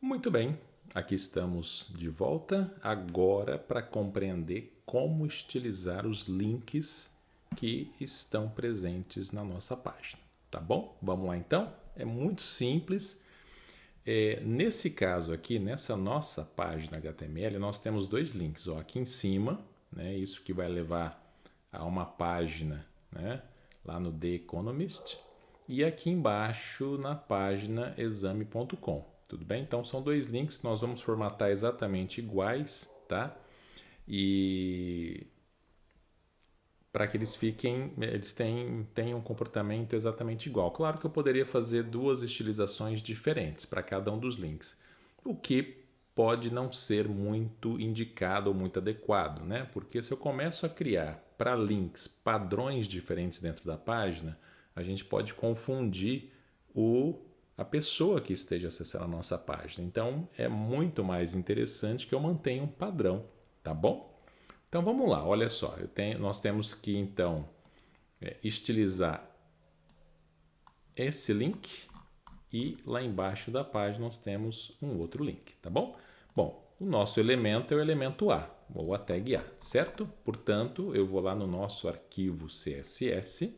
Muito bem, aqui estamos de volta agora para compreender como estilizar os links que estão presentes na nossa página, tá bom? Vamos lá então? É muito simples. Nesse caso aqui, nessa nossa página HTML, nós temos dois links, ó, aqui em cima, né, isso que vai levar a uma página, né, lá no The Economist, e aqui embaixo na página exame.com. Tudo bem? Então são dois links, nós vamos formatar exatamente iguais, tá? E para que eles fiquem, eles tenham um comportamento exatamente igual. Claro que eu poderia fazer duas estilizações diferentes para cada um dos links, o que pode não ser muito indicado ou muito adequado, né? Porque se eu começo a criar para links padrões diferentes dentro da página, a gente pode confundir a pessoa que esteja acessando a nossa página. Então, é muito mais interessante que eu mantenha um padrão, tá bom? Então, vamos lá, olha só. Nós temos que, então, estilizar esse link e lá embaixo da página nós temos um outro link, tá bom? Bom, o nosso elemento é o elemento A, ou a tag A, certo? Portanto, eu vou lá no nosso arquivo CSS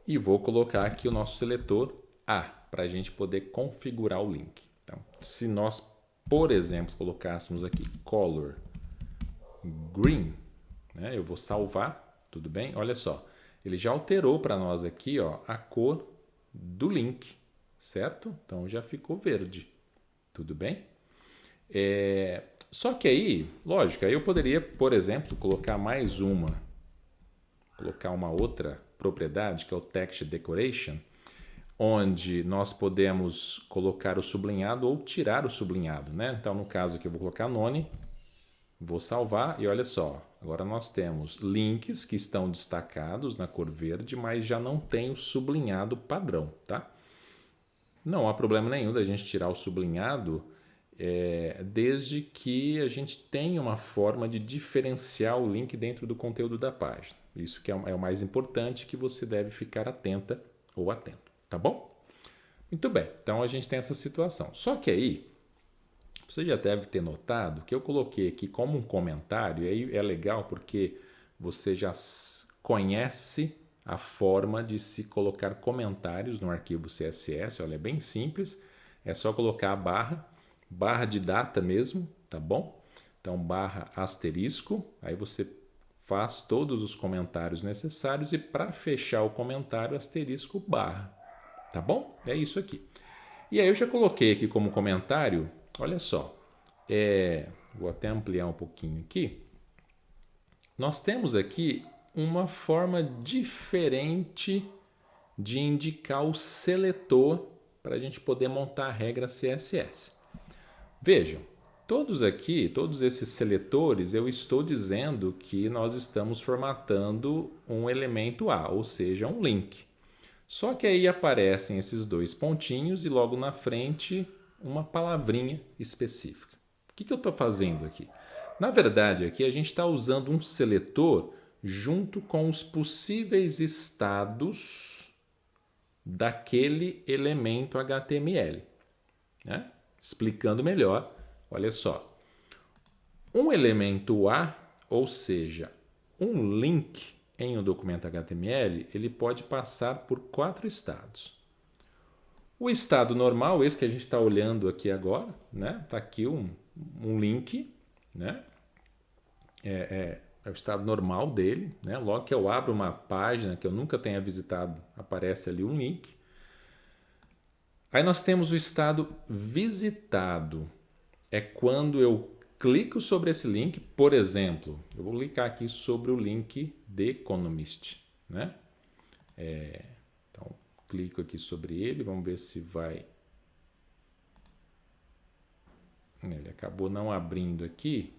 e vou colocar aqui o nosso seletor A, para a gente poder configurar o link. Então, se nós, por exemplo, colocássemos aqui color green, né, eu vou salvar, tudo bem? Olha só, ele já alterou para nós aqui, ó, a cor do link, certo? Então já ficou verde, tudo bem? Só que aí, lógico, aí eu poderia, por exemplo, colocar uma outra propriedade, que é o Text Decoration, onde nós podemos colocar o sublinhado ou tirar o sublinhado, né? Então, no caso aqui, eu vou colocar none, vou salvar e olha só, agora nós temos links que estão destacados na cor verde, mas já não tem o sublinhado padrão, tá? Não há problema nenhum da gente tirar o sublinhado, desde que a gente tenha uma forma de diferenciar o link dentro do conteúdo da página. Isso que é o mais importante, que você deve ficar atenta ou atento, tá bom? Muito bem, então a gente tem essa situação. Só que aí, você já deve ter notado que eu coloquei aqui como um comentário, e aí é legal porque você já conhece a forma de se colocar comentários no arquivo CSS. Olha, é bem simples, é só colocar a barra de data mesmo, tá bom? Então, barra asterisco, aí você faz todos os comentários necessários e para fechar o comentário, asterisco barra, tá bom? É isso aqui. E aí eu já coloquei aqui como comentário, olha só, vou até ampliar um pouquinho aqui. Nós temos aqui uma forma diferente de indicar o seletor para a gente poder montar a regra CSS. Vejam, todos esses seletores, eu estou dizendo que nós estamos formatando um elemento A, ou seja, um link. Só que aí aparecem esses dois pontinhos e logo na frente uma palavrinha específica. O que eu estou fazendo aqui? Na verdade, aqui a gente está usando um seletor junto com os possíveis estados daquele elemento HTML, né? Explicando melhor, olha só. Um elemento A, ou seja, um link em um documento HTML, ele pode passar por 4 estados. O estado normal, esse que a gente está olhando aqui agora, né? Está aqui um link, né? É o estado normal dele, né? Logo que eu abro uma página que eu nunca tenha visitado, aparece ali um link. Aí nós temos o estado visitado. É quando eu clico sobre esse link, por exemplo, eu vou clicar aqui sobre o link The Economist, né? Então, clico aqui sobre ele, vamos ver se vai... Ele acabou não abrindo aqui,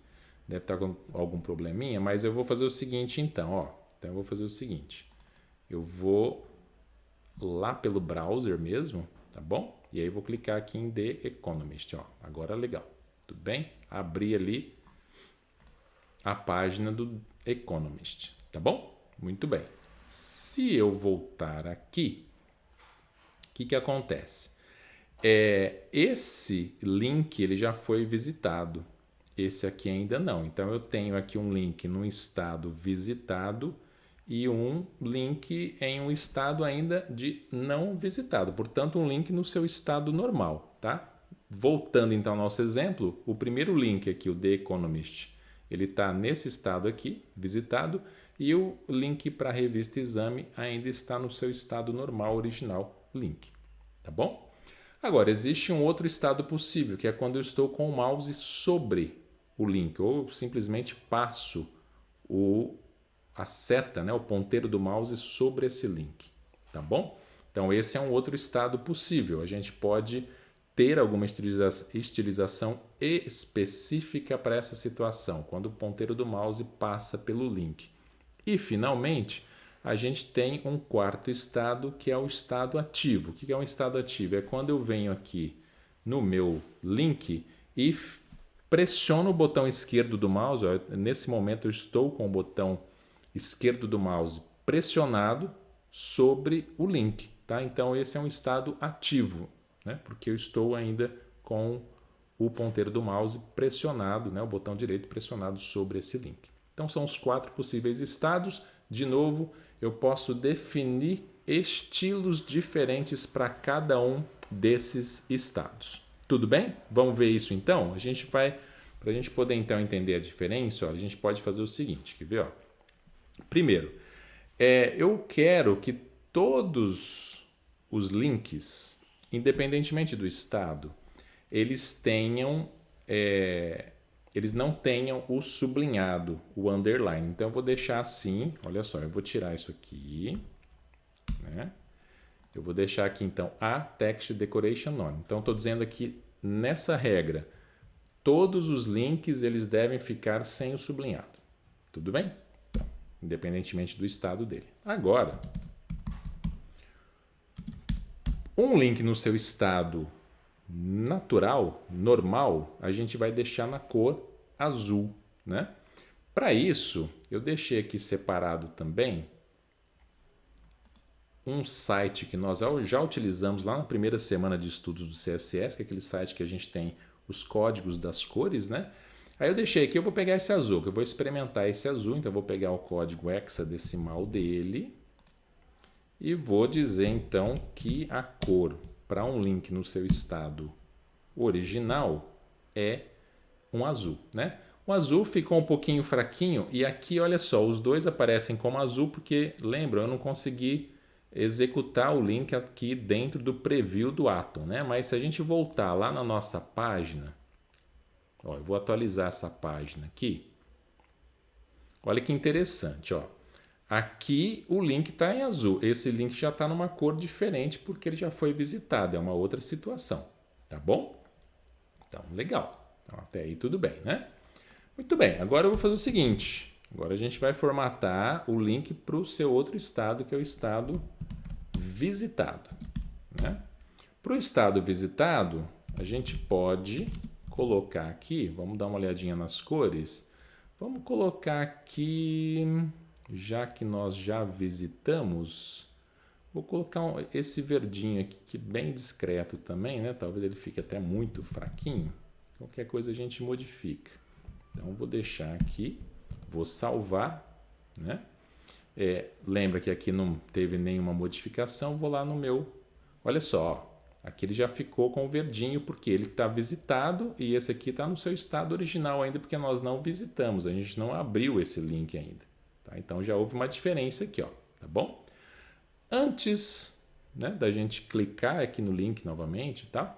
deve estar com algum probleminha, mas eu vou fazer o seguinte então, ó. Então eu vou fazer o seguinte, eu vou lá pelo browser mesmo, tá bom? E aí eu vou clicar aqui em The Economist, ó. Agora legal, tudo bem? Abri ali a página do Economist, tá bom? Muito bem. Se eu voltar aqui, o que acontece? Esse link ele já foi visitado, esse aqui ainda não. Então eu tenho aqui um link no estado visitado e um link em um estado ainda de não visitado, portanto um link no seu estado normal, tá? Voltando então ao nosso exemplo, o primeiro link aqui, o The Economist, ele está nesse estado aqui, visitado, e o link para a revista Exame ainda está no seu estado normal, original, link, tá bom? Agora, existe um outro estado possível, que é quando eu estou com o mouse sobre o link, ou simplesmente passo a seta, né, o ponteiro do mouse sobre esse link, tá bom? Então, esse é um outro estado possível. A gente pode ter alguma estilização específica para essa situação, quando o ponteiro do mouse passa pelo link. E, finalmente, a gente tem um quarto estado, que é o estado ativo. O que é um estado ativo? É quando eu venho aqui no meu link e pressiono o botão esquerdo do mouse. Ó, nesse momento eu estou com o botão esquerdo do mouse pressionado sobre o link, tá? Então esse é um estado ativo, né? Porque eu estou ainda com o ponteiro do mouse pressionado, né? O botão direito pressionado sobre esse link. Então são os 4 possíveis estados. De novo, eu posso definir estilos diferentes para cada um desses estados. Tudo bem? Vamos ver isso então? Para a gente poder então entender a diferença, ó, a gente pode fazer o seguinte, quer ver? Ó? Primeiro, eu quero que todos os links, independentemente do estado, eles não tenham o sublinhado, o underline. Então eu vou deixar assim, olha só, eu vou tirar isso aqui, né? Eu vou deixar aqui então a text decoration on. Então estou dizendo aqui nessa regra, todos os links eles devem ficar sem o sublinhado. Tudo bem? Então, independentemente do estado dele. Agora, um link no seu estado natural, normal, a gente vai deixar na cor azul, né? Para isso, eu deixei aqui separado também um site que nós já utilizamos lá na primeira semana de estudos do CSS, que é aquele site que a gente tem os códigos das cores, né? Aí eu deixei aqui, eu vou pegar esse azul, que eu vou experimentar esse azul, então eu vou pegar o código hexadecimal dele e vou dizer então que a cor para um link no seu estado original é um azul, né? O azul ficou um pouquinho fraquinho e aqui, olha só, os dois aparecem como azul porque, lembra, eu não consegui executar o link aqui dentro do preview do Atom, né? Mas se a gente voltar lá na nossa página, ó, eu vou atualizar essa página aqui. Olha que interessante, ó. Aqui o link está em azul. Esse link já está numa cor diferente porque ele já foi visitado. É uma outra situação, tá bom? Então, legal. Então, até aí tudo bem, né? Muito bem, agora eu vou fazer o seguinte. Agora a gente vai formatar o link para o seu outro estado, que é o estado visitado, né? Para o estado visitado, a gente pode colocar aqui, vamos dar uma olhadinha nas cores. Vamos colocar aqui, já que nós já visitamos, vou colocar esse verdinho aqui, que é bem discreto também, né? Talvez ele fique até muito fraquinho. Qualquer coisa a gente modifica. Então, vou deixar aqui, vou salvar, né? Lembra que aqui não teve nenhuma modificação, vou lá no meu, olha só, ó, aqui ele já ficou com o verdinho porque ele está visitado e esse aqui está no seu estado original ainda porque nós não visitamos, a gente não abriu esse link ainda, tá? Então já houve uma diferença aqui, ó, tá bom? Antes, né, da gente clicar aqui no link novamente, tá?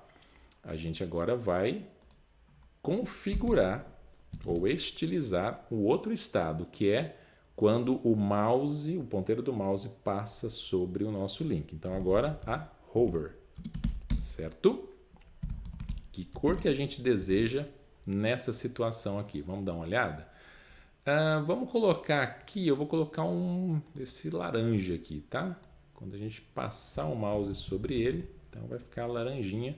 A gente agora vai configurar ou estilizar o outro estado, que é quando o mouse, o ponteiro do mouse passa sobre o nosso link. Então agora a hover, certo? Que cor que a gente deseja nessa situação aqui? Vamos dar uma olhada? Vamos colocar aqui, eu vou colocar esse laranja aqui, tá? Quando a gente passar o mouse sobre ele, então vai ficar laranjinha.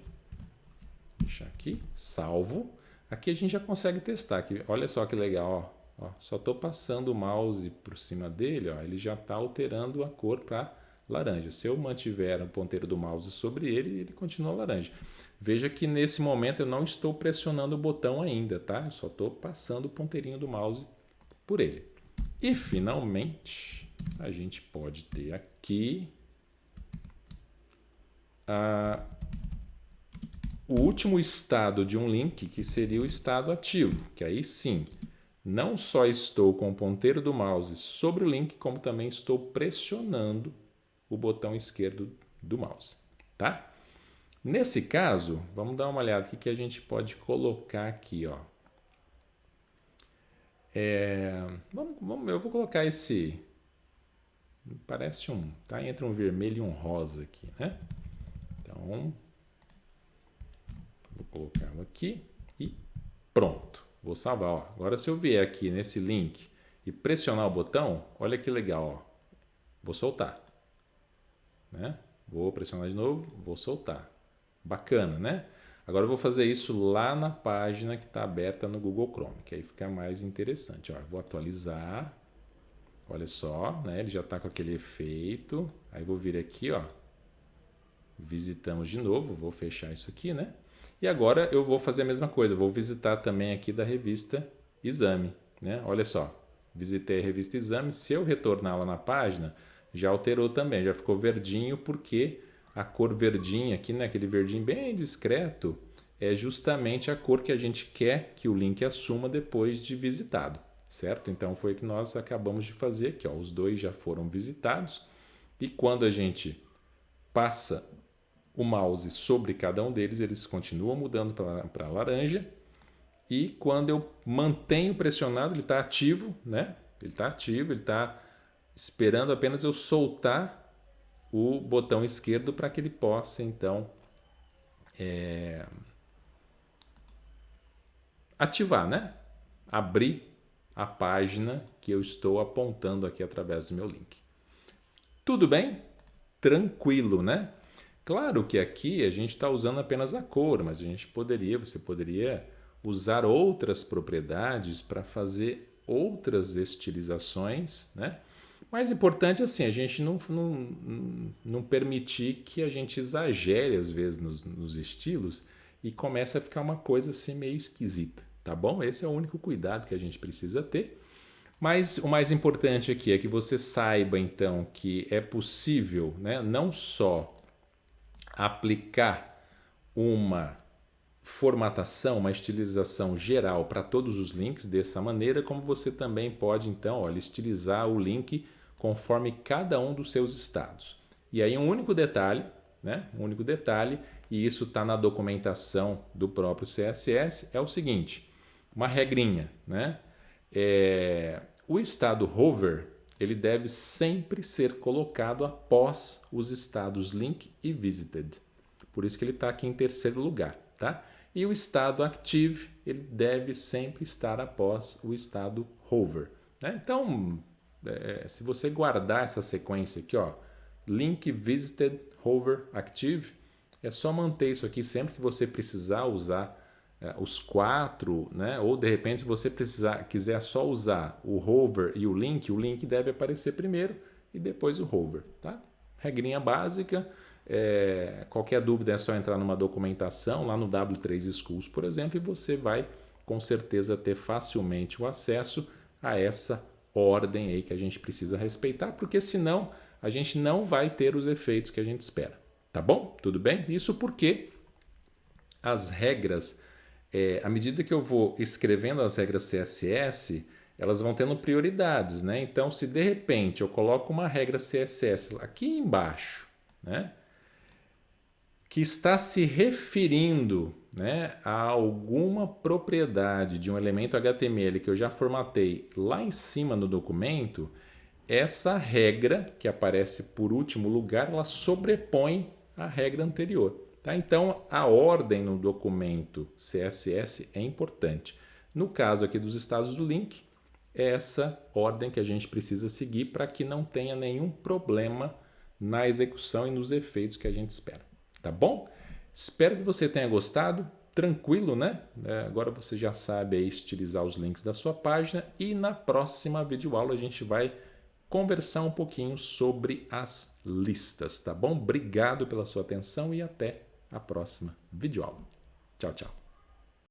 Vou deixar aqui, salvo. Aqui a gente já consegue testar. Aqui, olha só que legal, ó. Só estou passando o mouse por cima dele, ó, ele já está alterando a cor para laranja. Se eu mantiver o ponteiro do mouse sobre ele, ele continua laranja. Veja que nesse momento eu não estou pressionando o botão ainda, tá? Eu só estou passando o ponteirinho do mouse por ele. E finalmente a gente pode ter aqui o último estado de um link, que seria o estado ativo, que aí sim, não só estou com o ponteiro do mouse sobre o link, como também estou pressionando o botão esquerdo do mouse, tá? Nesse caso, vamos dar uma olhada aqui que a gente pode colocar aqui, ó. Eu vou colocar esse, parece tá entre um vermelho e um rosa aqui, né? Então, vou colocá-lo aqui e pronto. Vou salvar, ó. Agora se eu vier aqui nesse link e pressionar o botão, olha que legal, ó. Vou soltar, né? Vou pressionar de novo, vou soltar. Bacana, né? Agora eu vou fazer isso lá na página que está aberta no Google Chrome, que aí fica mais interessante. Ó, vou atualizar. Olha só, né? Ele já está com aquele efeito. Aí vou vir aqui, ó. Visitamos de novo. Vou fechar isso aqui, né? E agora eu vou fazer a mesma coisa. Vou visitar também aqui da revista Exame, né? Olha só. Visitei a revista Exame. Se eu retornar lá na página, já alterou também. Já ficou verdinho porque a cor verdinha aqui, né? Aquele verdinho bem discreto, é justamente a cor que a gente quer que o link assuma depois de visitado, certo? Então foi o que nós acabamos de fazer aqui, ó. Os dois já foram visitados e quando a gente passa o mouse sobre cada um deles, eles continuam mudando para laranja e quando eu mantenho pressionado, ele está ativo, né? Ele está ativo, ele está esperando apenas eu soltar o botão esquerdo para que ele possa, então, ativar, né? Abrir a página que eu estou apontando aqui através do meu link. Tudo bem? Tranquilo, né? Claro que aqui a gente está usando apenas a cor, mas você poderia usar outras propriedades para fazer outras estilizações, né? Mais importante assim, a gente não permitir que a gente exagere às vezes nos estilos e comece a ficar uma coisa assim meio esquisita, tá bom? Esse é o único cuidado que a gente precisa ter. Mas o mais importante aqui é que você saiba então que é possível, né, não só aplicar uma formatação, uma estilização geral para todos os links dessa maneira, como você também pode então, olha, estilizar o link conforme cada um dos seus estados. E aí um único detalhe, né? Um único detalhe, e isso está na documentação do próprio CSS, é o seguinte, uma regrinha, né? O estado hover, ele deve sempre ser colocado após os estados link e visited. Por isso que ele está aqui em terceiro lugar, tá? E o estado active, ele deve sempre estar após o estado hover, né? Então, se você guardar essa sequência aqui, ó, link, visited, hover, active, é só manter isso aqui sempre que você precisar usar os quatro, né? Ou de repente, se você quiser só usar o hover e o link deve aparecer primeiro e depois o hover, tá? Regrinha básica. Qualquer dúvida é só entrar numa documentação lá no W3 Schools, por exemplo, e você vai com certeza ter facilmente o acesso a essa ordem aí que a gente precisa respeitar, porque senão a gente não vai ter os efeitos que a gente espera. Tá bom? Tudo bem? Isso porque as regras, à medida que eu vou escrevendo as regras CSS, elas vão tendo prioridades, né? Então, se de repente eu coloco uma regra CSS aqui embaixo, né, que está se referindo, né, a alguma propriedade de um elemento HTML que eu já formatei lá em cima no documento, essa regra que aparece por último lugar, ela sobrepõe a regra anterior. Tá? Então, a ordem no documento CSS é importante. No caso aqui dos estados do link, é essa ordem que a gente precisa seguir para que não tenha nenhum problema na execução e nos efeitos que a gente espera. Tá bom? Espero que você tenha gostado. Tranquilo, né? Agora você já sabe aí estilizar os links da sua página e na próxima videoaula a gente vai conversar um pouquinho sobre as listas, tá bom? Obrigado pela sua atenção e até a próxima videoaula. Tchau, tchau.